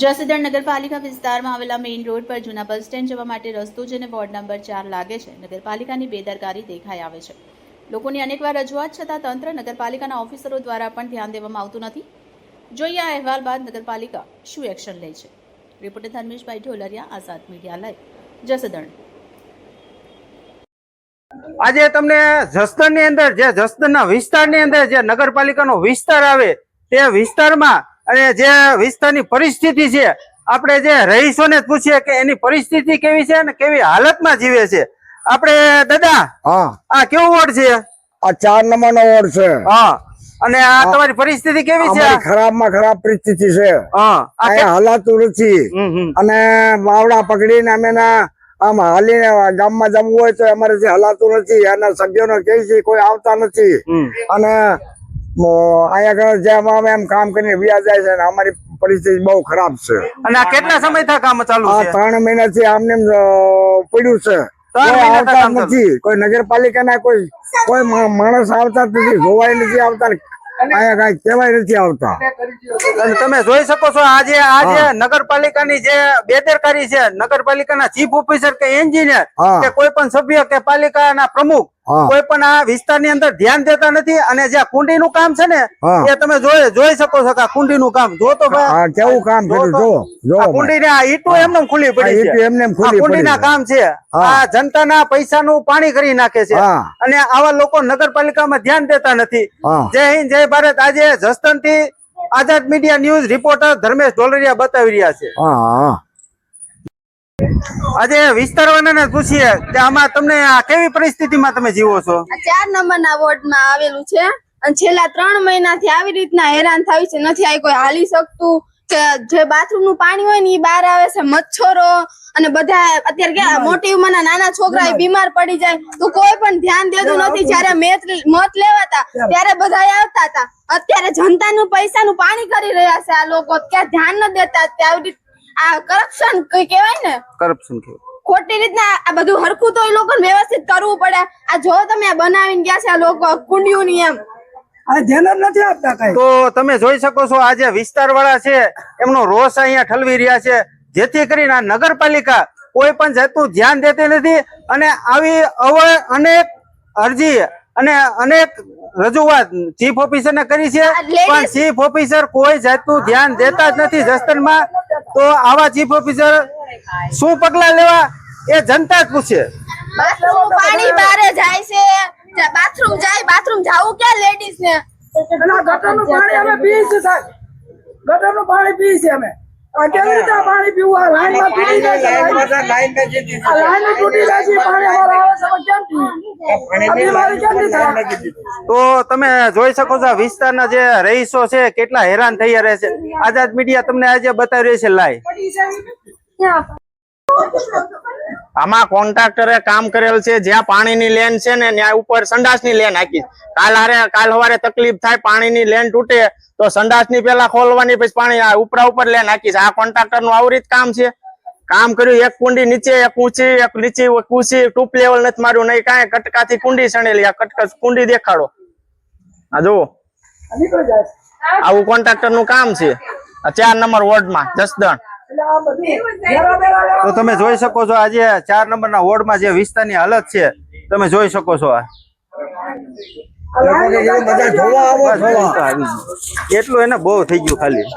જસદણ નગરપાલિકા વિસ્તારમાં આવેલા મેઇન રોડ પર જૂના બસ સ્ટેન્ડ જવા માટે રસ્તો જેને વોર્ડ નંબર 4 લાગે છે નગરપાલિકાની બેદરકારી દેખાઈ આવે છે। લોકોની અનેકવાર રજૂઆત છતાં તંત્ર નગરપાલિકાના ઓફિસરો દ્વારા પણ ધ્યાન દેવામાં આવતું નથી। જોઈએ આ અહેવાલ બાદ નગરપાલિકા શું એક્શન લે છે। રિપોર્ટર ધર્મેશભાઈ ઢોલરિયા, આઝાદ મીડિયા લાઈવ, જસદણ। આજે તમને જસદણની અંદર જે જસદણના વિસ્તારની અંદર જે નગરપાલિકાનો વિસ્તાર આવે તે વિસ્તારમાં અને જે વિસ્તારની પરિસ્થિતિ છે આપણે જે રહીશોને પૂછીએ કે એની પરિસ્થિતિ કેવી છે અને કેવી હાલતમાં જીવે છે। આપણે દાદા, હા, આ કેવો વોર્ડ છે? આ 4 નંબરનો વોર્ડ છે। હા, અને આ તમારી પરિસ્થિતિ કેવી છે? અમારી ખરાબમાં ખરાબ પરિસ્થિતિ છે। હા, આ હલાતું નથી અને બાવડા પકડીને અમે આમ હાલીને ગામમાં જમવું હોય તો અમારે જે હલાતું નથી અને સભ્યોને કહે છે કોઈ આવતા નથી અને અહીંયા જેમ અમે એમ કામ કરીને વ્યાજ જાય છે અને અમારી પરિસ્થિતિ બહુ ખરાબ છે। અને આ કેટલા સમયથી કામ ચાલુ છે? 3 મહિનાથી આમને પડ્યું છે, કોઈ આવતા નથી, કોઈ નગરપાલિકાના કોઈ માણસ આવતા નથી, જોવાય નથી આવતા, અહીંયા કઈ કહેવાય નથી આવતા। અને તમે જોઈ શકો છો આજે નગરપાલિકાની જે બેદરકારી છે, નગરપાલિકાના ચીફ ઓફિસર કે એન્જિનિયર કે કોઈ પણ સભ્ય કે પાલિકાના પ્રમુખ કોઈ પણ આ વિસ્તારની અંદર ધ્યાન દેતા નથી। અને જે કુંડીનું કામ છે ને એ તમે જોઈ શકો છો કે કુંડીનું કામ જો તો કેવું કામ કર્યું, જો કુંડીને આ ઈંટો એમને ખુલ્લી પડી છે, કુંડીના કામ છે। આ જનતાના પૈસાનું પાણી કરી નાખે છે અને આવા લોકો નગરપાલિકામાં ધ્યાન દેતા નથી। જય હિન્દ, જય ભારત। આજે જસદણથી Azad media news reporter Dharmesh Dholariya બતાવી રહ્યા છે। આજે વિસ્તારવાળાને પૂછીએ કે આમાં તમને આ કેવી પરિસ્થિતિમાં તમે જીવો છો? 4 નંબરના વોર્ડમાં આવેલું છે અને છેલ્લા 3 મહિનાથી આવી રીતના હેરાન થાય છે। નથી આ કોઈ હાલી શકતું કે જે બાથરૂમનું પાણી હોય ને એ બહાર આવે છે, મચ્છરો અને બધા અત્યારે કે મોટી ઉંમરના નાના છોકરા બીમાર પડી જાય તો કોઈ પણ ધ્યાન દેતું નથી। જયારે મત લેવાતા ત્યારે બધા આવતા હતા, અત્યારે જનતાનું પૈસાનું પાણી કરી રહ્યા છે આ લોકો, ક્યાં ધ્યાન ન દેતા। આ કરપ્શન કહેવાય ને, કરપ્શન ખોટી રીતના આ બધું હરખું તો એ લોકોને વ્યવસ્થિત કરવું પડે। આ જો તમે આ બનાવીને ગયા છે આ લોકો કુંડિયુંની એમ ધ્યાન નથી આપતા કઈ। તો તમે જોઈ શકો છો આજે વિસ્તારવાળા છે એમનો રોષ અહીંયા ઠલવી રહ્યા છે, જેથી કરીને આ નગરપાલિકા કોઈ પણ જાતનું ધ્યાન દેતી નથી અને આવી અનેક અરજી અને અનેક રજૂઆત ચીફ ઓફિસર ને કરી છે પણ ચીફ ઓફિસર કોઈ જાતનું ધ્યાન દેતા જ નથી જસદણમાં। તો આવા ચીફ ઓફિસર શું પગલા લેવા એ જનતા જ પૂછે। પાણી બારે જાય છે, બાથરૂમ જાવું ક્યાં લેડીઝ ને? ગટરનું પાણી અમે પીએ છીએ સાહેબ, ગટરનું પાણી પીએ છીએ અમે। કેવી રીતે પાણી પીવું? આ લાઈનમાં તૂટી જાય છે, લાઈન તૂટી જાય છે, પાણી અમારે આવે છે કેમ થી? તો તમે જોઈ શકો છો વિસ્તારના જે રહીશો છે કેટલા હેરાન થઈ રહે છે। આઝાદ મીડિયા તમને આજે બતાવી રહી છે લાઈવ। આમાં કોન્ટ્રાક્ટરે કામ કરેલ છે, જ્યાં પાણીની લેન છે ને ત્યાં ઉપર સંડાસની લેન નાખી। કાલ સવારે તકલીફ થાય, પાણીની લેન તૂટે તો સંડાસની પેલા ખોલવાની, પછી પાણી ઉપર લેન નાખી। આ કોન્ટ્રાક્ટરનું આવી રીત કામ છે। કામ કર્યું, એક કુંડી નીચે, એક ઊંચી, એક નીચે ઊંચી, ટૂપ લેવલ નથી માર્યું નહીં કાંઈ, કટકાથી કુંડી સણેલી। આ કટકા કુંડી દેખાડો, આ જુઓ, આવું કોન્ટ્રાક્ટરનું કામ છે 4 નંબર વોર્ડમાં જસદણ। તો તમે જોઈ શકો છો આજે 4 નંબરના વોર્ડમાં જે વિસ્તારની હાલત છે તમે જોઈ શકો છો। એટલું એને બહુ થઈ ગયું ખાલી।